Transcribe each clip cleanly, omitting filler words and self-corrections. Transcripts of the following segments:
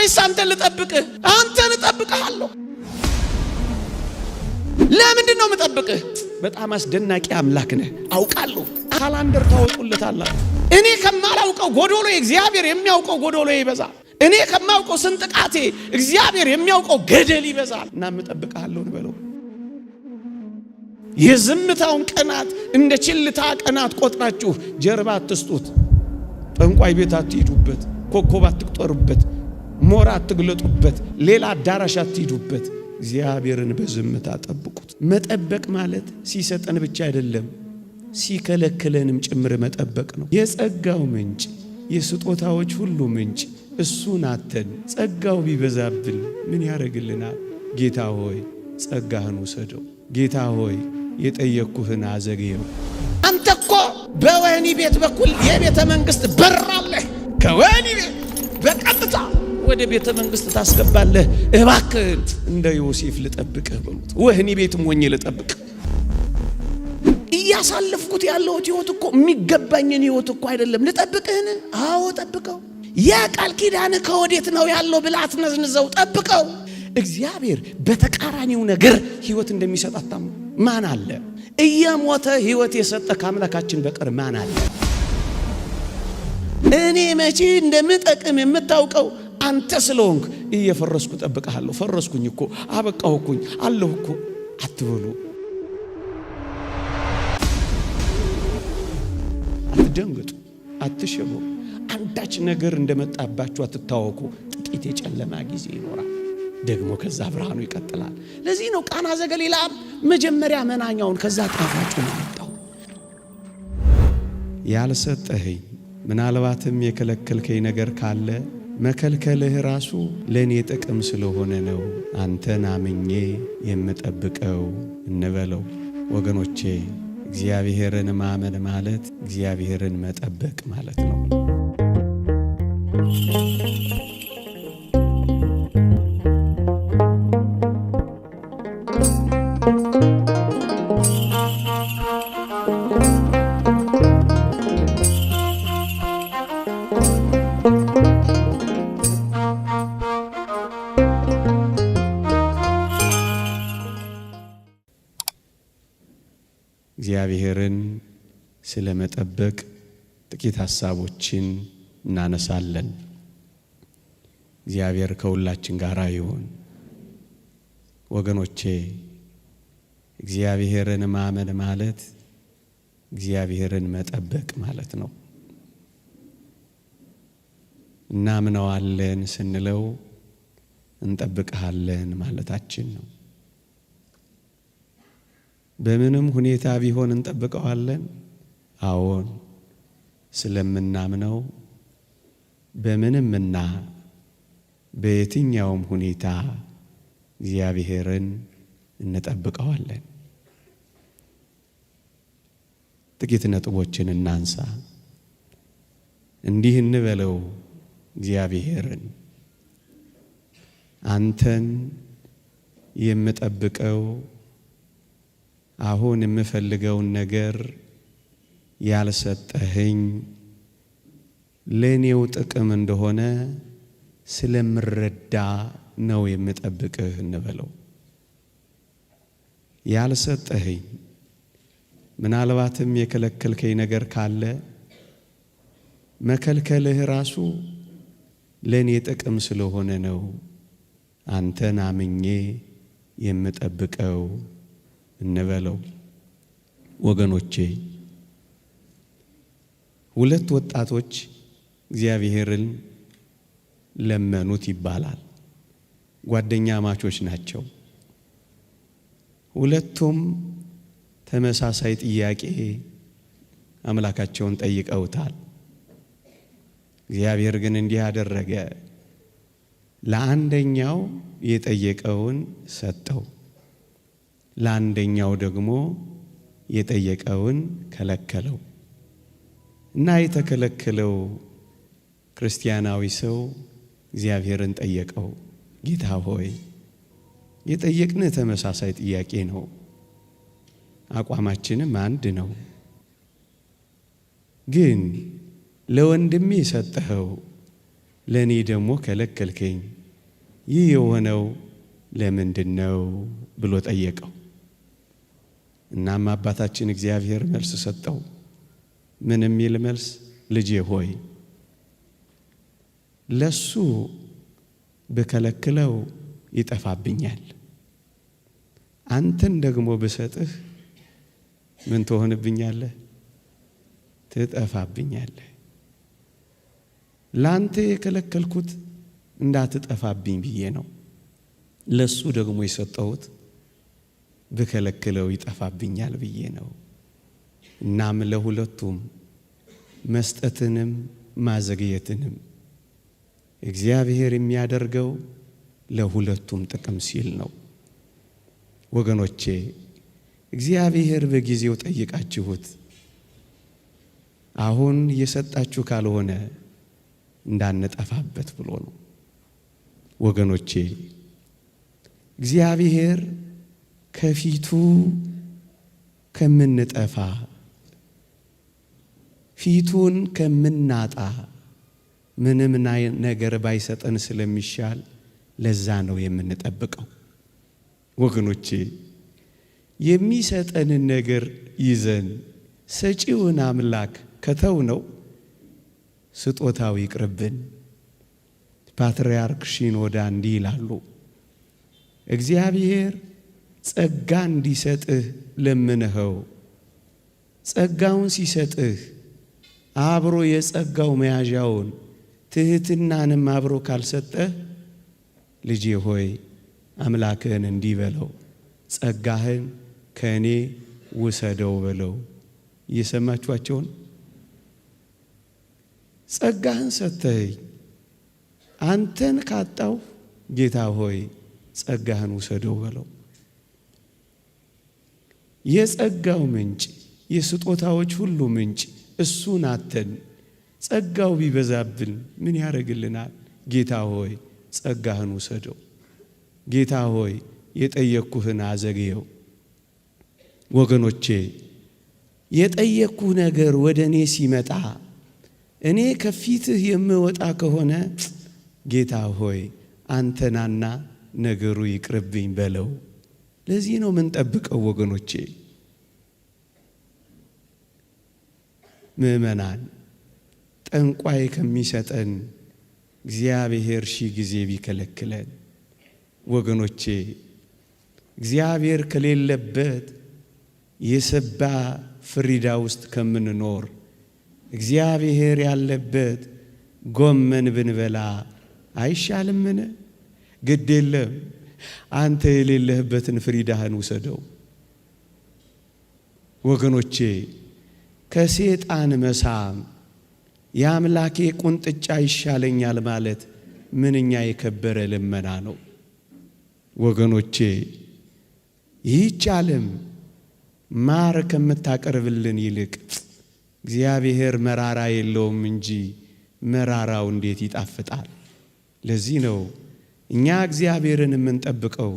ወይስ አንተ ልጠብቅህ? አንተን እጠብቅሃለሁ። ለምንድን ነው የምጠብቅህ? በጣም አስደናቂ አምላክ ነህ አውቃለሁ። ካላንደር ታወጡለታላችሁ። እኔ ከማላውቀው ጎዶሎ እግዚአብሔር የሚያውቀው ጎዶሎ ይበዛል። እኔ ከማውቀው ስንጥቃቴ እግዚአብሔር የሚያውቀው ገደል ይበዛል። እና እጠብቅሃለሁ እንበለው። የዝምታውን ቀናት እንደ ችልታ ቀናት ቆጥራችሁ ጀርባ አትስጡት። ጠንቋይ ቤት አትሂዱበት፣ ኮከብ አትቁጠሩበት፣ ሞራ አትግለጡበት፣ ሌላ አዳራሽ አትሂዱበት። እግዚአብሔርን በዝምታ ጠብቁት። መጠበቅ ማለት ሲሰጠን ብቻ አይደለም፣ ሲከለክለንም ጭምር መጠበቅ ነው። የጸጋው ምንጭ የስጦታዎች ሁሉ ምንጭ እሱን አተን ጸጋው ቢበዛብል ምን ያደርግልናል? ጌታ ሆይ ጸጋህን ውሰደው። ጌታ ሆይ የጠየቅኩህን አዘግየው። አንተ እኮ በወህኒ ቤት በኩል የቤተ መንግስት በር አለህ። ከወህኒ ቤት በቀጥታ ወደ ቤተ መንግስት ታስገባለህ። እባክህን እንደ ዮሴፍ ልጠብቅህ በሉት። ወህኒ ቤትም ሆኜ ልጠብቅ። እያሳለፍኩት ያለሁት ህይወት እኮ የሚገባኝን ህይወት እኮ አይደለም። ልጠብቅህን? አዎ ጠብቀው። የቃል ኪዳን ከወዴት ነው ያለው ብለህ አትነዝንዘው፣ ጠብቀው። እግዚአብሔር በተቃራኒው ነገር ህይወት እንደሚሰጥ አታምኑ? ማን አለ? እየሞተ ህይወት የሰጠ ከአምላካችን በቀር ማን አለ? እኔ መቼ እንደምጠቅም የምታውቀው አንተ ስለሆንክ እየፈረስኩ ጠብቀሃለሁ። ፈረስኩኝ እኮ አበቃሁኩኝ አለሁ እኮ አትበሉ። አትደንግጡ፣ አትሸቡ። አንዳች ነገር እንደመጣባችሁ አትታወቁ። ጥቂት የጨለማ ጊዜ ይኖራል፣ ደግሞ ከዛ ብርሃኑ ይቀጥላል። ለዚህ ነው ቃና ዘገሊላ መጀመሪያ መናኛውን ከዛ ጣፋጩን አመጣው። ያልሰጠኸኝ ምናልባትም የከለከልከኝ ነገር ካለ መከልከልህ ራሱ ለኔ ጥቅም ስለሆነ ነው አንተን አምኜ የምጠብቀው እንበለው። ወገኖቼ እግዚአብሔርን ማመን ማለት እግዚአብሔርን መጠበቅ ማለት ነው። እግዚአብሔርን ስለመጠበቅ ጥቂት ሐሳቦችን እናነሳለን። እግዚአብሔር ከሁላችን ጋር ይሁን። ወገኖቼ እግዚአብሔርን ማመን ማለት እግዚአብሔርን መጠበቅ ማለት ነው። እናምነዋለን ስንለው እንጠብቅሃለን ማለታችን ነው። በምንም ሁኔታ ቢሆን እንጠብቀዋለን። አዎን፣ ስለምናምነው በምንምና በየትኛውም ሁኔታ እግዚአብሔርን እንጠብቀዋለን። ጥቂት ነጥቦችን እናንሳ። እንዲህ እንበለው፣ እግዚአብሔርን አንተን የምጠብቀው አሁን የምፈልገውን ነገር ያልሰጠኸኝ ለኔው ጥቅም እንደሆነ ስለምረዳ ነው የምጠብቅህ እንበለው። ያልሰጠኸኝ ምናልባትም የከለከልከኝ ነገር ካለ መከልከልህ ራሱ ለኔ ጥቅም ስለሆነ ነው አንተን አምኜ የምጠብቀው እንበለው። ወገኖቼ ሁለት ወጣቶች እግዚአብሔርን ለመኑት ይባላል። ጓደኛ ማቾች ናቸው። ሁለቱም ተመሳሳይ ጥያቄ አምላካቸውን ጠይቀውታል። እግዚአብሔር ግን እንዲህ አደረገ። ለአንደኛው የጠየቀውን ሰጠው፣ ለአንደኛው ደግሞ የጠየቀውን ከለከለው። እና የተከለከለው ክርስቲያናዊ ሰው እግዚአብሔርን ጠየቀው፣ ጌታ ሆይ የጠየቅን ተመሳሳይ ጥያቄ ነው፣ አቋማችንም አንድ ነው። ግን ለወንድሜ ሰጠኸው፣ ለኔ ደግሞ ከለከልከኝ። ይህ የሆነው ለምንድን ነው ብሎ ጠየቀው። እናም አባታችን እግዚአብሔር መልስ ሰጠው። ምን የሚል መልስ? ልጄ ሆይ ለሱ ብከለክለው ይጠፋብኛል፣ አንተን ደግሞ ብሰጥህ ምን ትሆንብኛለህ? ትጠፋብኛለህ። ላንተ የከለከልኩት እንዳትጠፋብኝ ብዬ ነው። ለሱ ደግሞ የሰጠሁት ብከለክለው ይጠፋብኛል ብዬ ነው። እናም ለሁለቱም መስጠትንም ማዘግየትንም እግዚአብሔር የሚያደርገው ለሁለቱም ጥቅም ሲል ነው። ወገኖቼ እግዚአብሔር በጊዜው ጠይቃችሁት አሁን እየሰጣችሁ ካልሆነ እንዳንጠፋበት ብሎ ነው። ወገኖቼ እግዚአብሔር ከፊቱ ከምንጠፋ ፊቱን ከምናጣ ምንም ነገር ባይሰጠን ስለሚሻል ለዛ ነው የምንጠብቀው። ወገኖቼ የሚሰጠንን ነገር ይዘን ሰጪውን አምላክ ከተው ነው ስጦታው ይቅርብን። ፓትርያርክ ሽኖዳ እንዲህ ይላሉ፣ እግዚአብሔር ጸጋ እንዲሰጥህ ለምንኸው፣ ጸጋውን ሲሰጥህ አብሮ የጸጋው መያዣውን ትህትናንም አብሮ ካልሰጠህ ልጄ ሆይ አምላክህን እንዲህ በለው፣ ጸጋህን ከእኔ ውሰደው በለው። እየሰማችኋቸውን? ጸጋህን ሰጥተኸኝ አንተን ካጣው ጌታ ሆይ ጸጋህን ውሰደው በለው። የጸጋው ምንጭ የስጦታዎች ሁሉ ምንጭ እሱን አተን ጸጋው ቢበዛብን ምን ያደርግልናል? ጌታ ሆይ ጸጋህን ውሰደው። ጌታ ሆይ የጠየቅኩህን አዘግየው። ወገኖቼ የጠየቅኩህ ነገር ወደ እኔ ሲመጣ እኔ ከፊትህ የምወጣ ከሆነ ጌታ ሆይ አንተናና ነገሩ ይቅርብኝ በለው። ለዚህ ነው ምን ጠብቀው ወገኖቼ። ምእመናን ጠንቋይ ከሚሰጠን እግዚአብሔር ሺህ ጊዜ ቢከለክለን፣ ወገኖቼ እግዚአብሔር ከሌለበት የሰባ ፍሪዳ ውስጥ ከምንኖር እግዚአብሔር ያለበት ጎመን ብንበላ አይሻልምን? ግድ የለም አንተ የሌለህበትን ፍሪዳህን ውሰደው። ወገኖቼ ከሴጣን መሳም የአምላኬ ቁንጥጫ ይሻለኛል ማለት ምንኛ የከበረ ልመና ነው። ወገኖቼ ይህች ዓለም ማር ከምታቀርብልን ይልቅ እግዚአብሔር መራራ የለውም እንጂ መራራው እንዴት ይጣፍጣል። ለዚህ ነው እኛ እግዚአብሔርን የምንጠብቀው።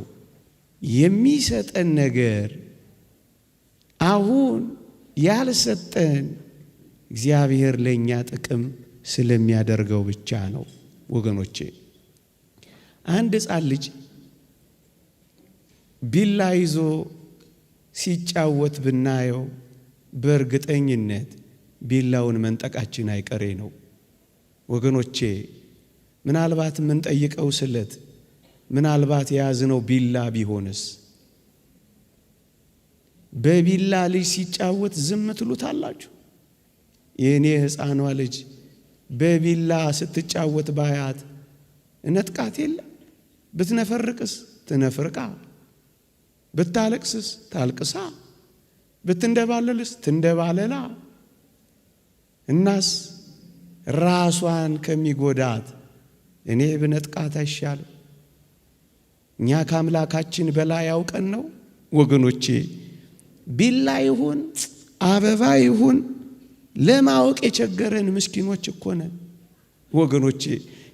የሚሰጠን ነገር አሁን ያልሰጠን እግዚአብሔር ለእኛ ጥቅም ስለሚያደርገው ብቻ ነው። ወገኖቼ አንድ ሕፃን ልጅ ቢላ ይዞ ሲጫወት ብናየው በእርግጠኝነት ቢላውን መንጠቃችን አይቀሬ ነው። ወገኖቼ ምናልባት የምንጠይቀው ስለት ምናልባት የያዝነው ቢላ ቢሆንስ? በቢላ ልጅ ሲጫወት ዝም ትሉታላችሁ? የእኔ ሕፃኗ ልጅ በቢላ ስትጫወት ባያት እነጥቃት የለ? ብትነፈርቅስ ትነፍርቃ፣ ብታለቅስስ ታልቅሳ፣ ብትንደባለልስ ትንደባለላ። እናስ ራሷን ከሚጎዳት እኔ ብነጥቃት አይሻልም? እኛ ከአምላካችን በላይ ያውቀን ነው ወገኖቼ። ቢላ ይሁን አበባ ይሁን ለማወቅ የቸገረን ምስኪኖች እኮ ነን ወገኖቼ።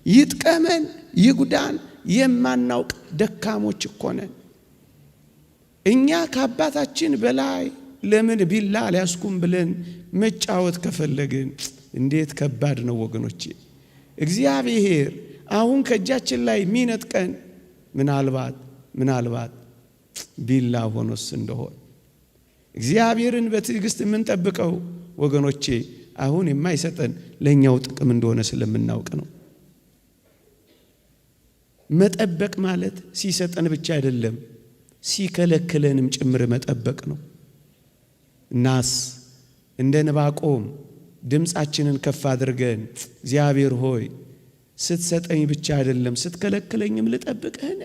ይጥቀመን ይጉዳን የማናውቅ ደካሞች እኮ ነን። እኛ ከአባታችን በላይ ለምን ቢላ ሊያስኩም ብለን መጫወት ከፈለግን እንዴት ከባድ ነው ወገኖቼ። እግዚአብሔር አሁን ከእጃችን ላይ የሚነጥቀን ምናልባት ቢላ ሆኖስ እንደሆነ እግዚአብሔርን በትዕግስት የምንጠብቀው ወገኖቼ አሁን የማይሰጠን ለኛው ጥቅም እንደሆነ ስለምናውቅ ነው። መጠበቅ ማለት ሲሰጠን ብቻ አይደለም፣ ሲከለክለንም ጭምር መጠበቅ ነው። እናስ እንደ ዕንባቆም ድምፃችንን ከፍ አድርገን እግዚአብሔር ሆይ ስትሰጠኝ ብቻ አይደለም ስትከለክለኝም ልጠብቅህን።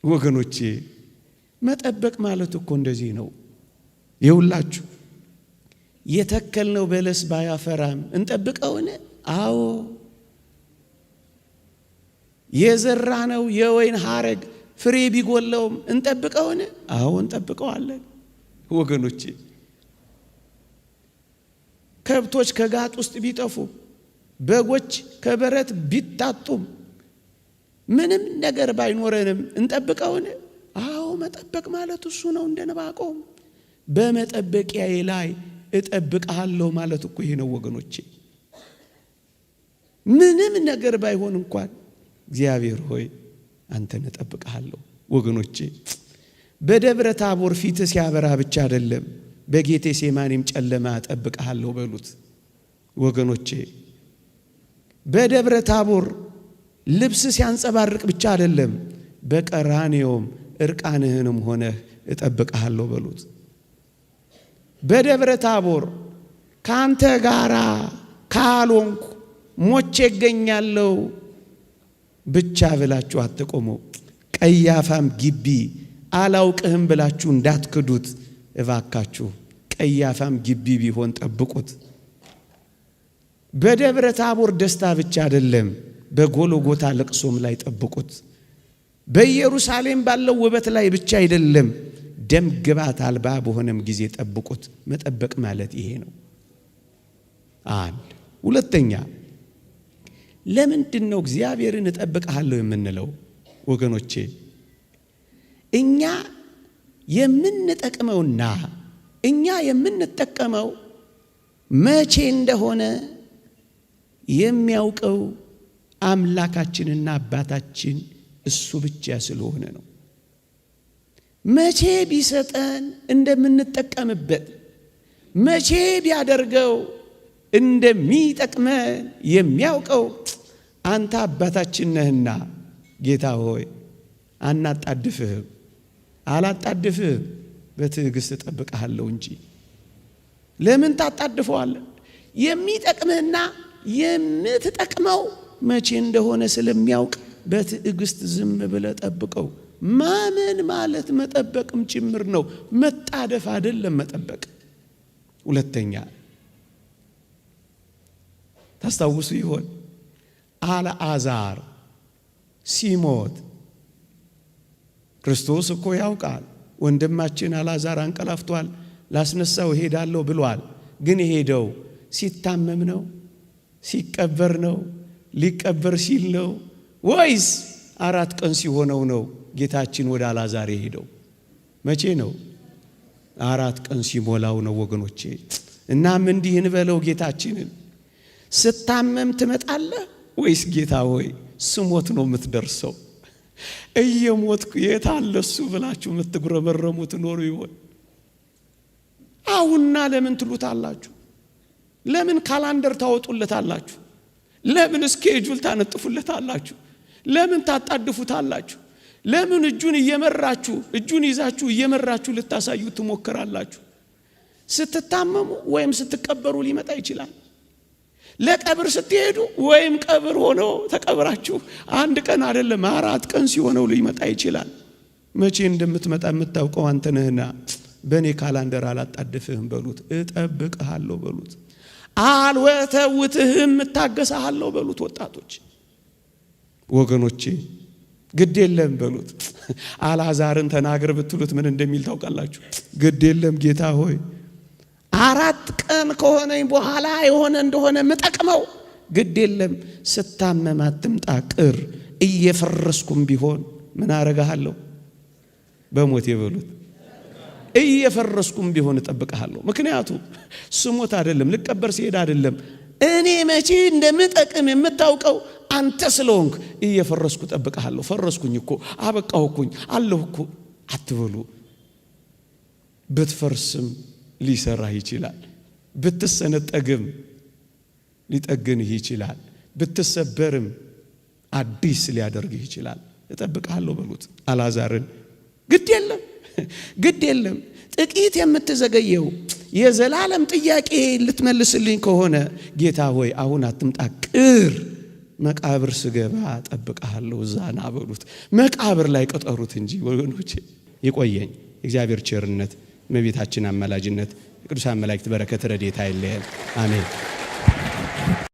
ወገኖቼ መጠበቅ ማለት እኮ እንደዚህ ነው። ይኸውላችሁ የተከልነው በለስ ባያፈራም እንጠብቀውን? አዎ። የዘራነው የወይን ሐረግ ፍሬ ቢጎለውም እንጠብቀውን? አዎ እንጠብቀዋለን። ወገኖቼ ከብቶች ከጋጥ ውስጥ ቢጠፉ፣ በጎች ከበረት ቢታጡም፣ ምንም ነገር ባይኖረንም እንጠብቀውን? አዎ መጠበቅ ማለት እሱ ነው። እንደ ዕንባቆም በመጠበቂያዬ ላይ እጠብቅሃለሁ ማለት እኮ ይሄ ነው ወገኖቼ። ምንም ነገር ባይሆን እንኳን እግዚአብሔር ሆይ አንተን እጠብቅሃለሁ። ወገኖቼ በደብረ ታቦር ፊት ሲያበራ ብቻ አይደለም በጌቴ ሴማኒም ጨለማ እጠብቅሃለሁ በሉት። ወገኖቼ በደብረ ታቦር ልብስ ሲያንጸባርቅ ብቻ አይደለም በቀራንዮም እርቃንህንም ሆነህ እጠብቅሃለሁ በሉት። በደብረ ታቦር ካንተ ጋራ ካልሆንኩ ሞቼ እገኛለሁ ብቻ ብላችሁ አትቆሙ። ቀያፋም ግቢ አላውቅህም ብላችሁ እንዳትክዱት እባካችሁ። ቀያፋም ግቢ ቢሆን ጠብቁት። በደብረ ታቦር ደስታ ብቻ አይደለም በጎልጎታ ለቅሶም ላይ ጠብቁት። በኢየሩሳሌም ባለው ውበት ላይ ብቻ አይደለም ደም ግባት አልባ በሆነም ጊዜ ጠብቁት። መጠበቅ ማለት ይሄ ነው። አንድ ሁለተኛ ለምንድን ነው እግዚአብሔርን እጠብቅሃለሁ የምንለው? ወገኖቼ እኛ የምንጠቅመውና እኛ የምንጠቀመው መቼ እንደሆነ የሚያውቀው አምላካችንና አባታችን እሱ ብቻ ስለሆነ ነው። መቼ ቢሰጠን እንደምንጠቀምበት፣ መቼ ቢያደርገው እንደሚጠቅመን የሚያውቀው አንተ አባታችን ነህና ጌታ ሆይ አናጣድፍህም፣ አላጣድፍህም፣ በትዕግስት እጠብቅሃለሁ እንጂ። ለምን ታጣድፈዋለህ? የሚጠቅምህና የምትጠቅመው መቼ እንደሆነ ስለሚያውቅ በትዕግስት ዝም ብለህ ጠብቀው። ማመን ማለት መጠበቅም ጭምር ነው። መጣደፍ አይደለም መጠበቅ። ሁለተኛ ታስታውሱ ይሆን አልዓዛር ሲሞት ክርስቶስ እኮ ያውቃል ወንድማችን አልዓዛር አንቀላፍቷል፣ ላስነሳው እሄዳለሁ ብሏል። ግን ሄደው ሲታመም ነው? ሲቀበር ነው? ሊቀበር ሲል ነው? ወይስ 4 ቀን ሲሆነው ነው ጌታችን ወደ አልዓዛር ሄደው? መቼ ነው? 4 ቀን ሲሞላው ነው ወገኖቼ። እናም እንዲህ እንበለው ጌታችንን፣ ስታመም ትመጣለህ ወይስ ጌታ ሆይ ስሞት ነው የምትደርሰው? እየሞትኩ የት አለ እሱ ብላችሁ የምትጉረመረሙ ትኖሩ ይሆን? አሁንና ለምን ትሉታላችሁ? ለምን ካላንደር ታወጡለታላችሁ? ለምን ስኬጁል ታነጥፉለታላችሁ? ለምን ታጣድፉታላችሁ? ለምን እጁን ይዛችሁ እየመራችሁ ልታሳዩ ትሞክራላችሁ? ስትታመሙ ወይም ስትቀበሩ ሊመጣ ይችላል። ለቀብር ስትሄዱ ወይም ቀብር ሆኖ ተቀብራችሁ 1 ቀን አይደለም 4 ቀን ሲሆነው ሊመጣ ይችላል። መቼ እንደምትመጣ የምታውቀው አንተ ነህና በእኔ ካላንደር አላጣድፍህም በሉት። እጠብቅሃለሁ በሉት። አልወተውትህም እታገሳለሁ በሉት። ወጣቶች ወገኖቼ ግድ የለም በሉት። አልዓዛርን ተናገር ብትሉት ምን እንደሚል ታውቃላችሁ? ግድ የለም ጌታ ሆይ 4 ቀን ከሆነኝ በኋላ የሆነ እንደሆነ ምጠቅመው፣ ግድ የለም ስታመም አትምጣ ቅር፣ እየፈረስኩም ቢሆን ምን አረጋለሁ? በሞት የበሉት እየፈረስኩም ቢሆን እጠብቅሃለሁ። ምክንያቱም ስሞት አይደለም ልቀበር ሲሄድ አይደለም፣ እኔ መቼ እንደምጠቅም የምታውቀው አንተ ስለሆንክ እየፈረስኩ ጠብቀሃለሁ። ፈረስኩኝ እኮ አበቃሁኝ አለሁ እኮ አትበሉ። ብትፈርስም ሊሰራህ ይችላል። ብትሰነጠግም ሊጠግንህ ይችላል። ብትሰበርም አዲስ ሊያደርግህ ይችላል። እጠብቅሃለሁ በሉት አልዓዛርን። ግድ የለም ጥቂት የምትዘገየው የዘላለም ጥያቄ ልትመልስልኝ ከሆነ ጌታ ሆይ አሁን አትምጣ፣ ቅር መቃብር ስገባ እጠብቅሃለሁ እዛ ና በሉት። መቃብር ላይ ቀጠሩት እንጂ ወገኖቼ። ይቆየኝ። እግዚአብሔር ቸርነት፣ እመቤታችን አማላጅነት፣ የቅዱሳን መላእክት በረከት ረድኤት አይለየን። አሜን።